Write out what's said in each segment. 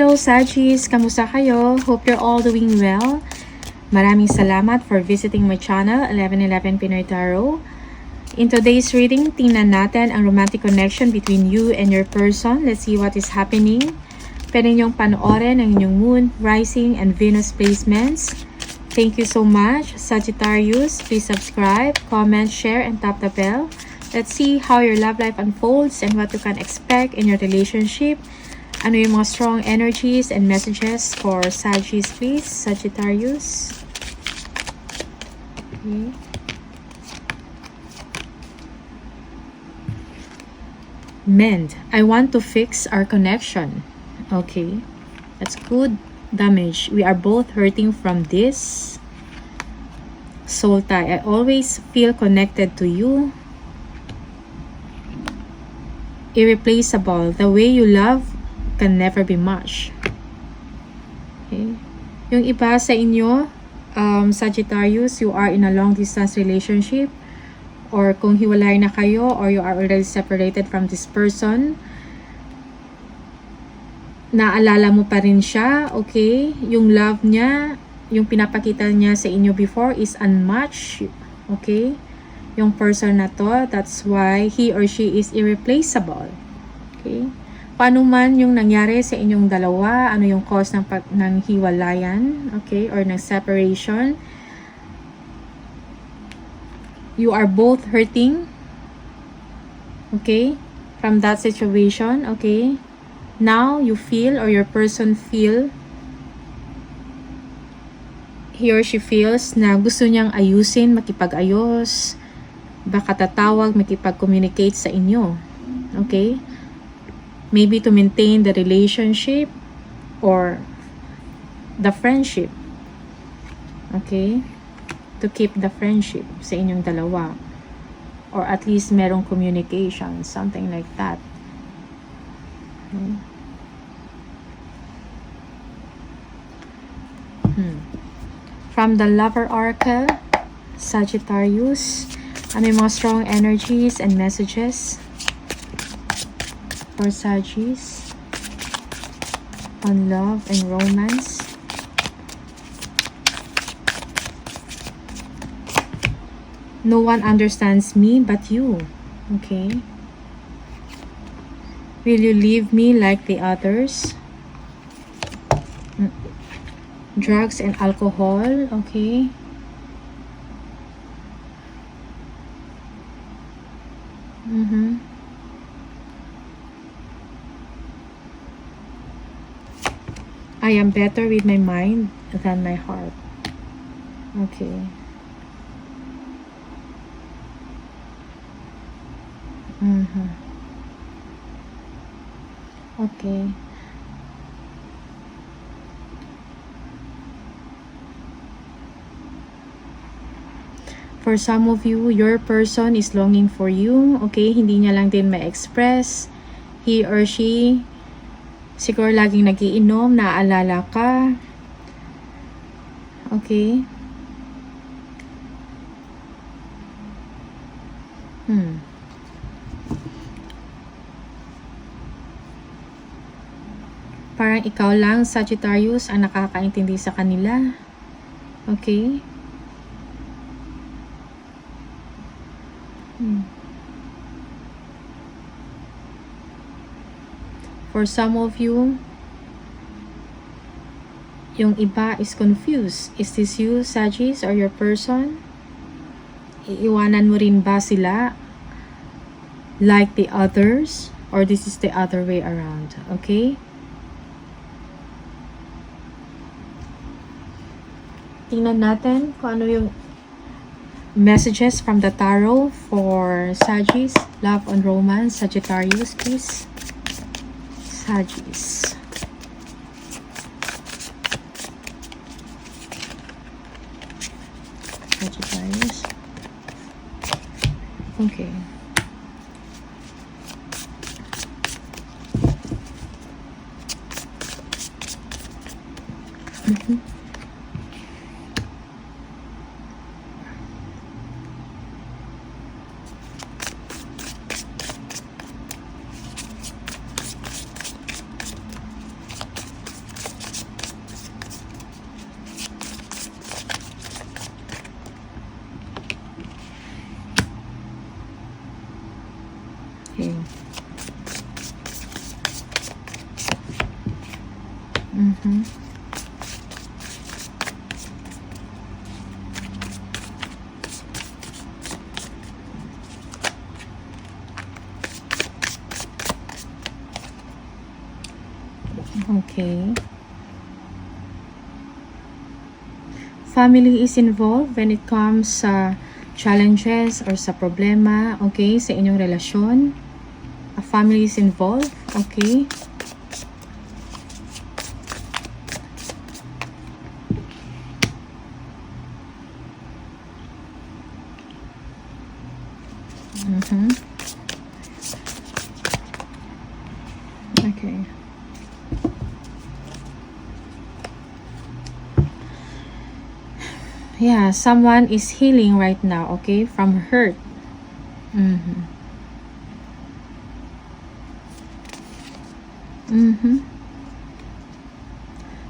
Hello Sagis! Kamusta kayo? Hope you're all doing well. Maraming salamat for visiting my channel, 1111 Pinoy Tarot. In today's reading, tingnan natin ang romantic connection between you and your person. Let's see what is happening. Pwede niyong panoorin ang inyong moon, rising, and Venus placements. Thank you so much, Sagittarius. Please subscribe, comment, share, and tap the bell. Let's see how your love life unfolds and what you can expect in your relationship. Ano yung mga strong energies and messages for Sagittarius, please? Sagittarius. Okay. Mend. I want to fix our connection. Okay. That's good damage. We are both hurting from this. Soul tie. I always feel connected to you. Irreplaceable. The way you love can never be matched. Okay. Yung iba sa inyo, Sagittarius, you are in a long distance relationship, or kung hiwalay na kayo, or you are already separated from this person, naalala mo pa rin siya, okay? Yung love niya, yung pinapakita niya sa inyo before is unmatched, okay? Yung person na to, that's why he or she is irreplaceable, okay? Paano man yung nangyari sa inyong dalawa, ano yung cause ng hiwalayan, okay, or ng separation, you are both hurting, okay, from that situation, okay. Now, you feel, or your person feel, he or she feels na gusto niyang ayusin, makipag-ayos, baka tatawag, makipag-communicate sa inyo, okay. Maybe to maintain the relationship or the friendship. Okay? To keep the friendship sa inyong dalawa. Or at least merong communication. Something like that. Okay. From the Lover Oracle, Sagittarius, ano yung mga strong energies and messages for Sagittarius on love and romance. No one understands me but you. Okay. Will you leave me like the others? Drugs and alcohol. Okay. I am better with my mind than my heart. Okay. Okay. For some of you, your person is longing for you. Okay, hindi niya lang din ma-express. He or she siguro laging nagiinom, naaalala ka. Okay. Parang ikaw lang, Sagittarius, ang nakakaintindi sa kanila. Okay. For some of you, yung iba is confused. Is this you, Sagittarius, or your person? Iiwanan mo rin ba sila like the others? Or this is the other way around? Okay? Tingnan natin kung ano yung messages from the tarot for Sagittarius, love and romance. Sagittarius, please. Sagittarius. Sagittarius. Okay. Okay. Family is involved when it comes sa challenges or sa problema, okay, sa inyong relasyon. A family is involved, okay. Okay. Yeah, someone is healing right now, okay, from hurt.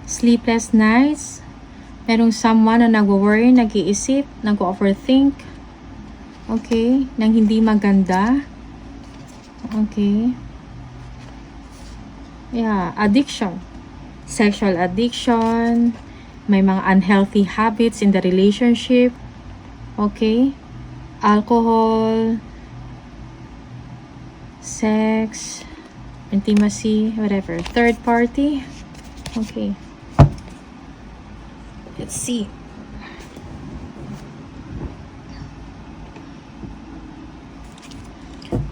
Sleepless nights. Merong someone na nagwo-worry, nag-iisip, nag-overthink. Okay, nang hindi maganda. Okay. Yeah, addiction. Sexual addiction. May mga unhealthy habits in the relationship. Okay. Alcohol. Sex. Intimacy. Whatever. Third party. Okay. Let's see.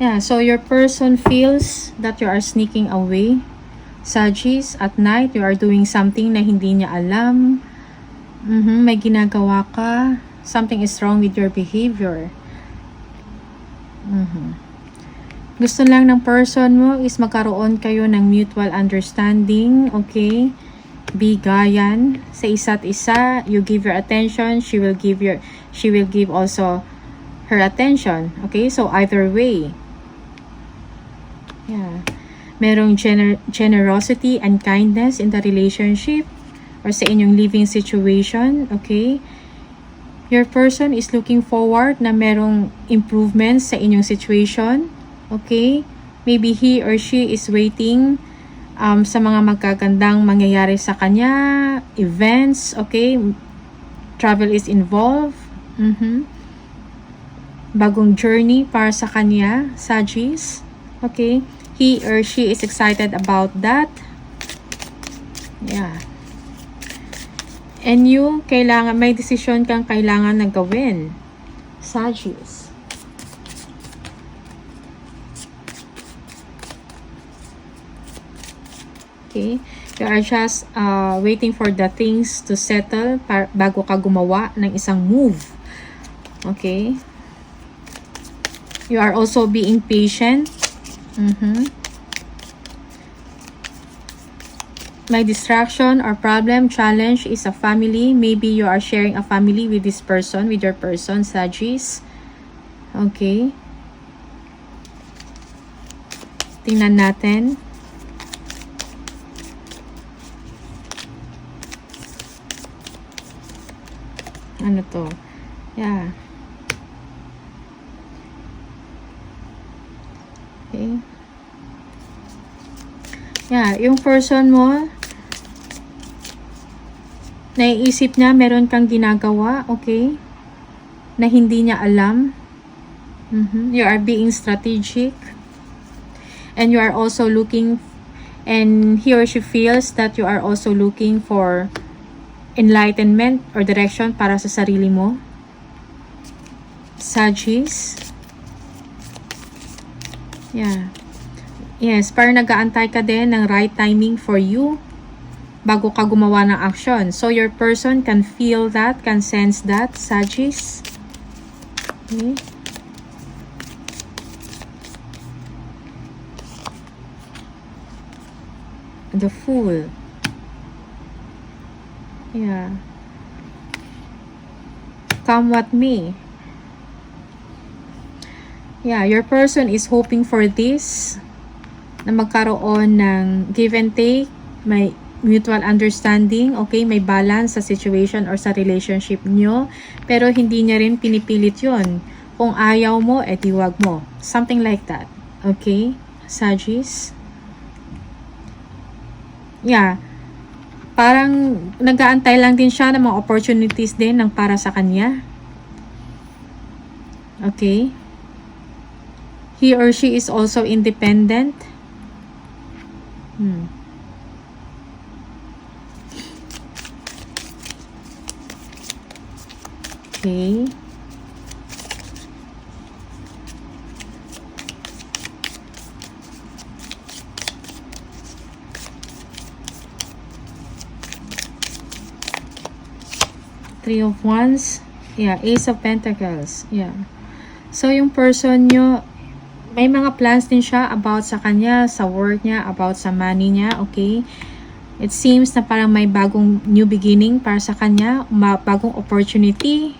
Yeah, so your person feels that you are sneaking away. Sagis, at night, you are doing something na hindi niya alam. May ginagawa ka. Something is wrong with your behavior. Gusto lang ng person mo is magkaroon kayo ng mutual understanding. Okay? Bigayan sa isa't isa. You give your attention, she will give also her attention. Okay? So either way. Yeah. Merong generosity and kindness in the relationship or sa inyong living situation. Okay? Your person is looking forward na merong improvements sa inyong situation. Okay? Maybe he or she is waiting sa mga magagandang mangyayari sa kanya, events, okay? Travel is involved. Bagong journey para sa kanya, Sagis. Okay? He or she is excited about that. Yeah. And you, may decision kang kailangan na gawin, Sagis. Okay? You are just waiting for the things to settle bago ka gumawa ng isang move. Okay? You are also being patient. My distraction or problem, challenge is a family. Maybe you are sharing a family with this person, with your person, Sagis. Okay. Tingnan natin. Ano to? Yeah. Okay. Yeah, yung person mo, naiisip niya meron kang ginagawa, okay, na hindi niya alam. You are being strategic. And you are also looking, and he or she feels that you are also looking for enlightenment or direction para sa sarili mo. Sagis. Yeah. Yes, parang nag-aantay ka din ng right timing for you bago ka gumawa ng action. So, your person can feel that, can sense that, Sagis. Okay. The Fool. Yeah. Come what may. Yeah, your person is hoping for this, na magkaroon ng give and take, may mutual understanding, okay, may balance sa situation or sa relationship nyo, pero hindi niya rin pinipilit yon. Kung ayaw mo, edi wag mo. Something like that. Okay, Sagis? Yeah. Parang nag-aantay lang din siya ng mga opportunities din ng para sa kanya. Okay? He or she is also independent. Okay. Three of Wands. Yeah, Ace of Pentacles. Yeah. So, yung person nyo, may mga plans din siya about sa kanya, sa work niya, about sa money niya, okay? It seems na parang may bagong new beginning para sa kanya, bagong opportunity,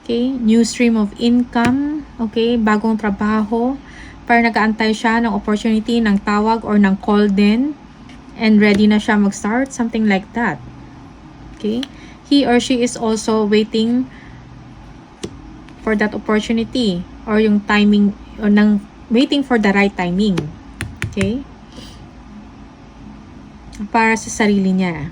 okay? New stream of income, okay? Bagong trabaho, para nag-aantay siya ng opportunity, ng tawag or ng call din, and ready na siya mag-start, something like that, okay? He or she is also waiting for that opportunity or yung timing or waiting for the right timing. Okay? Para sa sarili niya.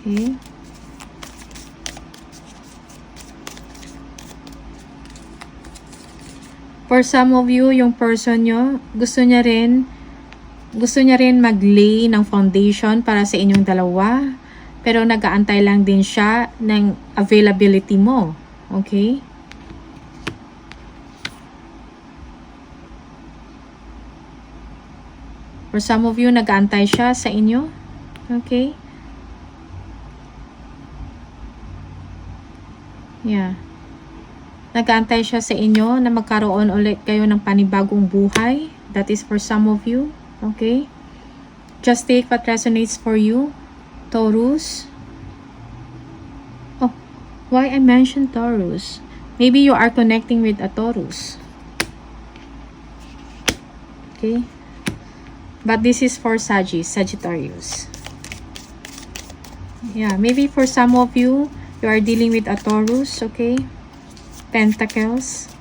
Okay. For some of you, yung person nyo, gusto niya rin mag-lay ng foundation para sa inyong dalawa. Pero nag-aantay lang din siya ng availability mo. Okay? For some of you, nag-aantay siya sa inyo. Okay? Yeah. Nag-aantay siya sa inyo na magkaroon ulit kayo ng panibagong buhay. That is for some of you. Okay? Just take what resonates for you. Taurus. Oh, why I mentioned Taurus? Maybe you are connecting with a Taurus. Okay? But this is for Sagittarius. Yeah, maybe for some of you, you are dealing with a Taurus, okay? Pentacles.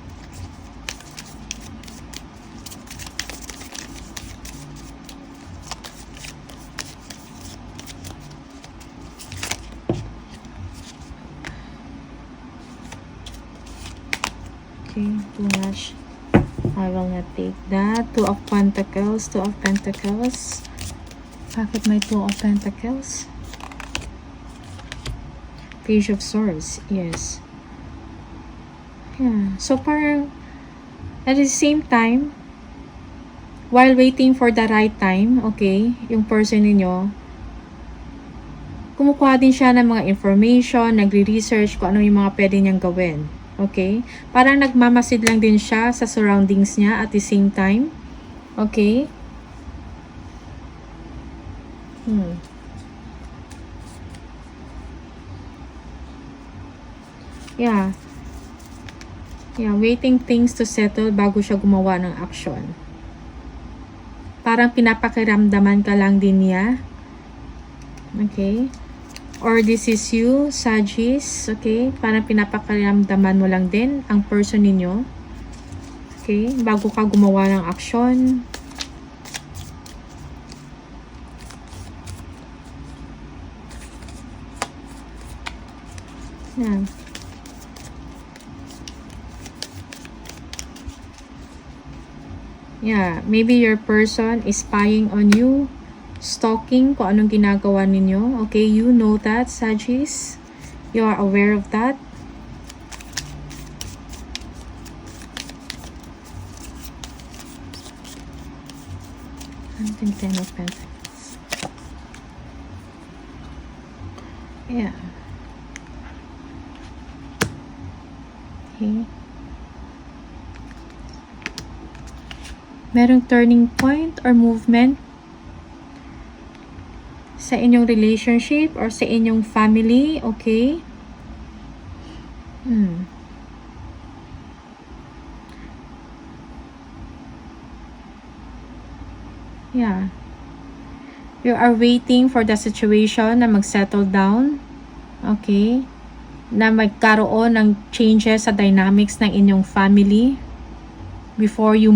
Okay, too much. I will not take that. Two of Pentacles, Two of Pentacles. Bakit may Two of Pentacles? Page of Swords, yes. Yeah, so parang at the same time, while waiting for the right time, okay, yung person ninyo, kumukuha din siya ng mga information, nagre-research kung ano yung mga pwede niyang gawin. Okay? Parang nagmamasid lang din siya sa surroundings niya at the same time. Okay? Yeah. Yeah, waiting things to settle bago siya gumawa ng action. Parang pinapakiramdaman ka lang din niya. Okay? Or this is you, Sagittarius. Okay? Parang pinapakiramdaman mo lang din ang person ninyo. Okay? Bago ka gumawa ng action. Yan. Yeah, maybe your person is spying on you, stalking kung anong ginagawa ninyo. Okay, you know that, Sagittarius. You are aware of that. Ten of Pentacles. Yeah. Okay. Merong turning point or movement sa inyong relationship or sa inyong family, okay? Yeah. You are waiting for the situation na mag-settle down, okay? Na magkaroon ng changes sa dynamics ng inyong family before you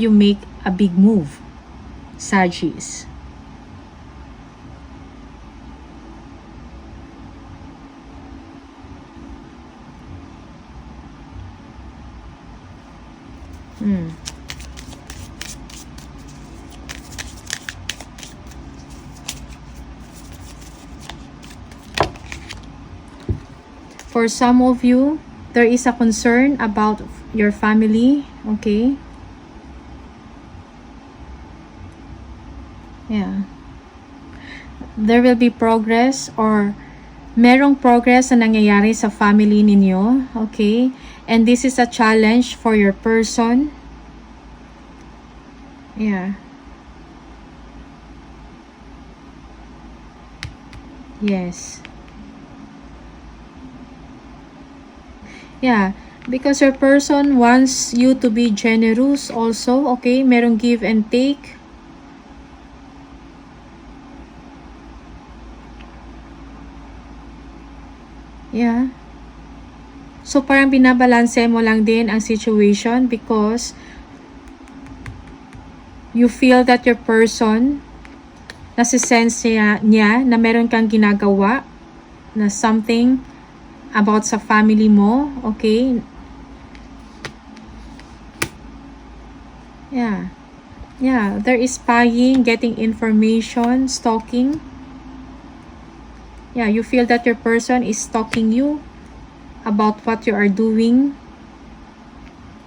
make a big move, Sagittarius. For some of you, there is a concern about your family, okay? Yeah. There will be progress or merong progress na nangyayari sa family ninyo, okay? And this is a challenge for your person. Yeah. Yes. Yeah, because your person wants you to be generous also, okay? Merong give and take. Yeah. So, parang binabalanse mo lang din ang situation because you feel that your person, nasisense niya na meron kang ginagawa na something about sa family mo, okay? Yeah. Yeah, there is spying, getting information, stalking. Yeah, you feel that your person is stalking you about what you are doing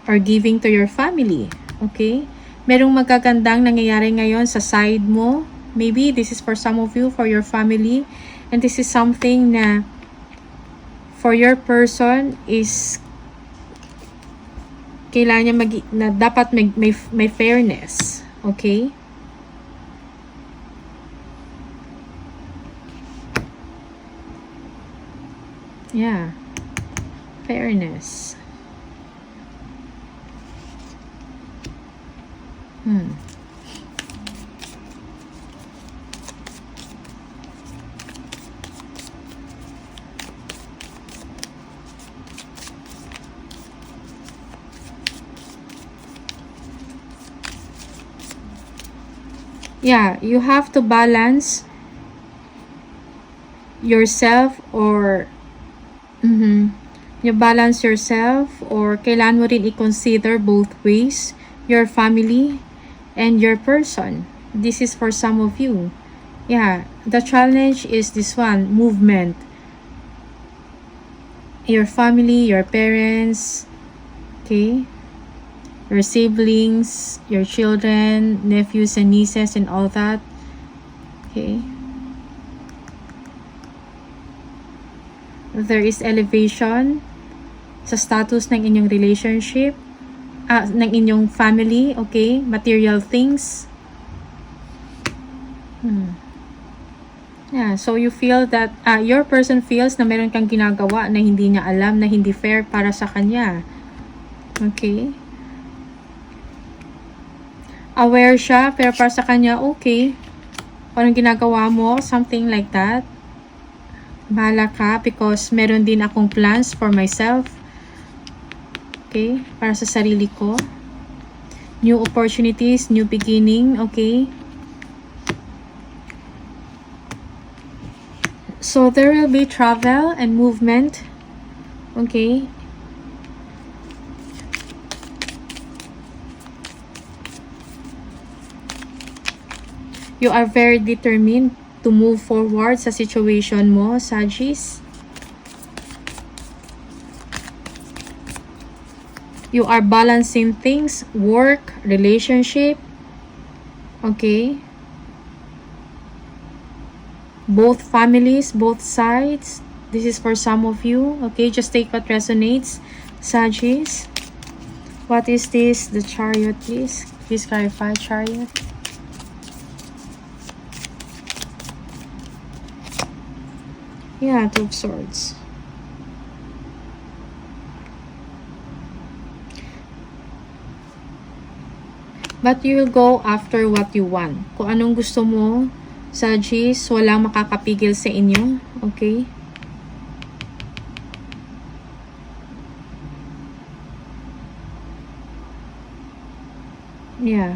or giving to your family, okay? Merong magagandang nangyayari ngayon sa side mo. Maybe this is for some of you, for your family. And this is something na for your person is kailangan niya na dapat may fairness, okay? Yeah, fairness. Yeah, you have to balance yourself or you balance yourself or kailan mo rin i-consider both ways, your family and your person. This is for some of you. Yeah, the challenge is this one, movement. Your family, your parents, okay? Your siblings, your children, nephews and nieces and all that. Okay. There is elevation sa status ng inyong relationship, ng inyong family, okay? Material things. Yeah, so you feel that your person feels na meron kang ginagawa na hindi niya alam, na hindi fair para sa kanya. Okay? Aware siya, pero para sa kanya, okay. Anong ginagawa mo? Something like that. Bahala ka because meron din akong plans for myself. Okay? Para sa sarili ko. New opportunities, new beginning. Okay? So, there will be travel and movement. Okay? You are very determined to move forward sa situation mo, Sagittarius. You are balancing things, work, relationship. Okay? Both families, both sides. This is for some of you. Okay? Just take what resonates, Sagittarius. What is this? The Chariot, please. Please clarify, Chariot. Yeah, Two of Swords. But you will go after what you want. Kung anong gusto mo, Sagittarius, walang makakapigil sa inyo. Okay? Yeah.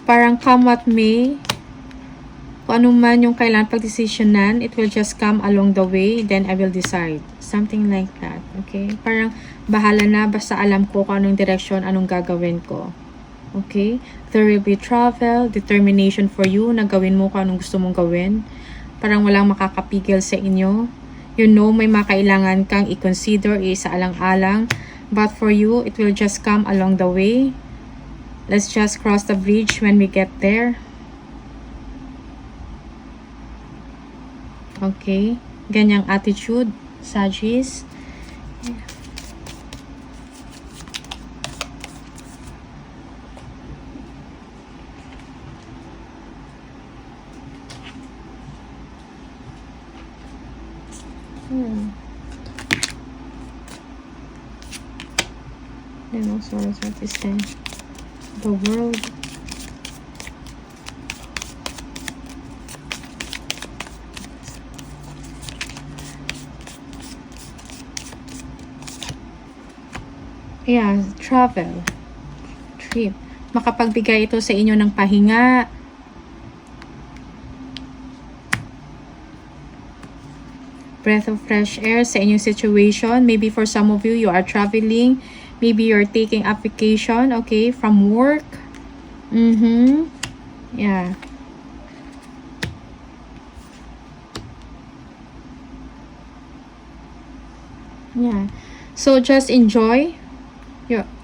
Parang come what may, Kung ano man yung kailangan pag-desisyonan, it will just come along the way, then I will decide. Something like that, okay? Parang bahala na, basta alam ko kung anong direksyon, anong gagawin ko. Okay? There will be travel, determination for you na gawin mo kung anong gusto mong gawin. Parang walang makakapigil sa inyo. You know, may makailangan kang i-consider, isaalang-alang. But for you, it will just come along the way. Let's just cross the bridge when we get there. Okay? Ganyang attitude, Sagittarius. Then also what is the world. Yeah, travel, trip. Makapagbigay ito sa inyo ng pahinga. Breath of fresh air sa inyong situation. Maybe for some of you, you are traveling. Maybe you're taking a vacation, okay, from work. Yeah. Yeah. So, just enjoy.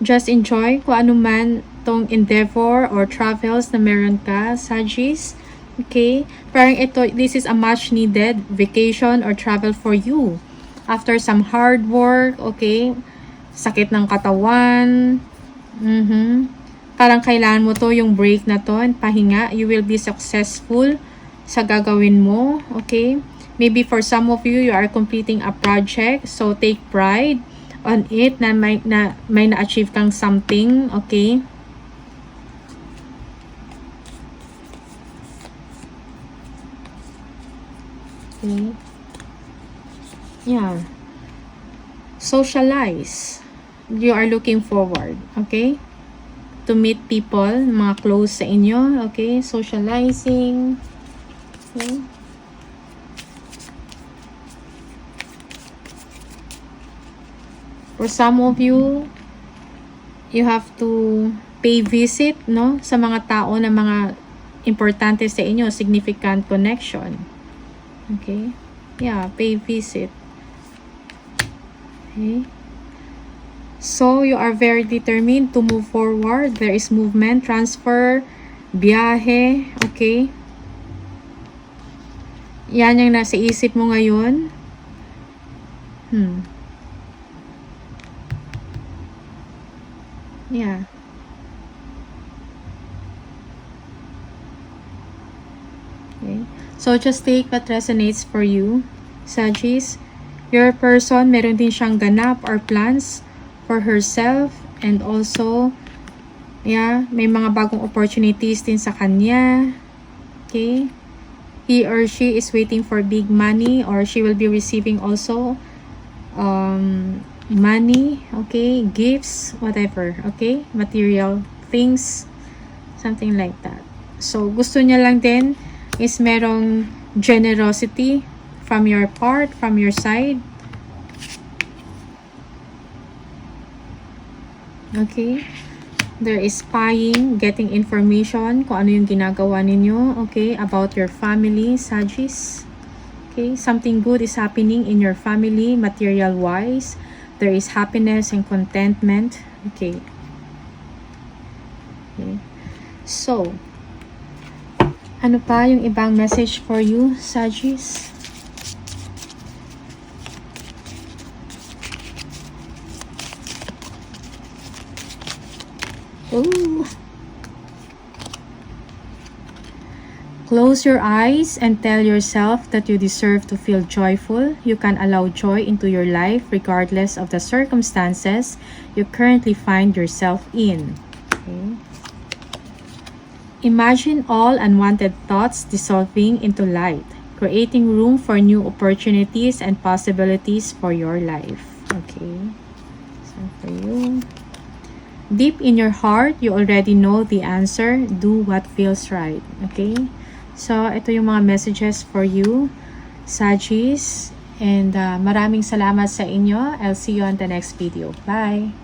Just enjoy kung ano man tong endeavor or travels na meron ka, Sagittarius. Okay? Parang ito, this is a much needed vacation or travel for you. After some hard work, okay? Sakit ng katawan. Parang kailangan mo to, yung break na to, and pahinga. You will be successful sa gagawin mo, okay? Maybe for some of you, you are completing a project, so take pride on it na may na-achieve kang something, okay? Okay. Yeah. Socialize. You are looking forward, okay? To meet people, mga close sa inyo, okay? Socializing. Okay. For some of you, you have to pay visit, no? Sa mga tao na mga importante sa inyo, significant connection. Okay? Yeah, pay visit. Okay? So, you are very determined to move forward. There is movement, transfer, biyahe, okay? Yan yung nasa isip mo ngayon. Yeah. Okay. So, just take what resonates for you, Sagittarius. Your person, meron din siyang ganap or plans for herself, and also, yeah, may mga bagong opportunities din sa kanya. Okay. He or she is waiting for big money, or she will be receiving also money, okay, gifts, whatever, okay, material things, something like that. So, gusto niya lang din is merong generosity from your part, from your side. Okay. There is spying, getting information kung ano yung ginagawa ninyo, okay, about your family, Sagittarius. Okay, something good is happening in your family, material-wise. There is happiness and contentment. Okay. Okay. So, ano pa yung ibang message for you, Sagittarius? Ooh. Close your eyes and tell yourself that you deserve to feel joyful. You can allow joy into your life regardless of the circumstances you currently find yourself in. Okay. Imagine all unwanted thoughts dissolving into light, creating room for new opportunities and possibilities for your life. Okay. So for you. Deep in your heart, you already know the answer. Do what feels right. Okay? So, ito yung mga messages for you, Sagis. And maraming salamat sa inyo. I'll see you on the next video. Bye!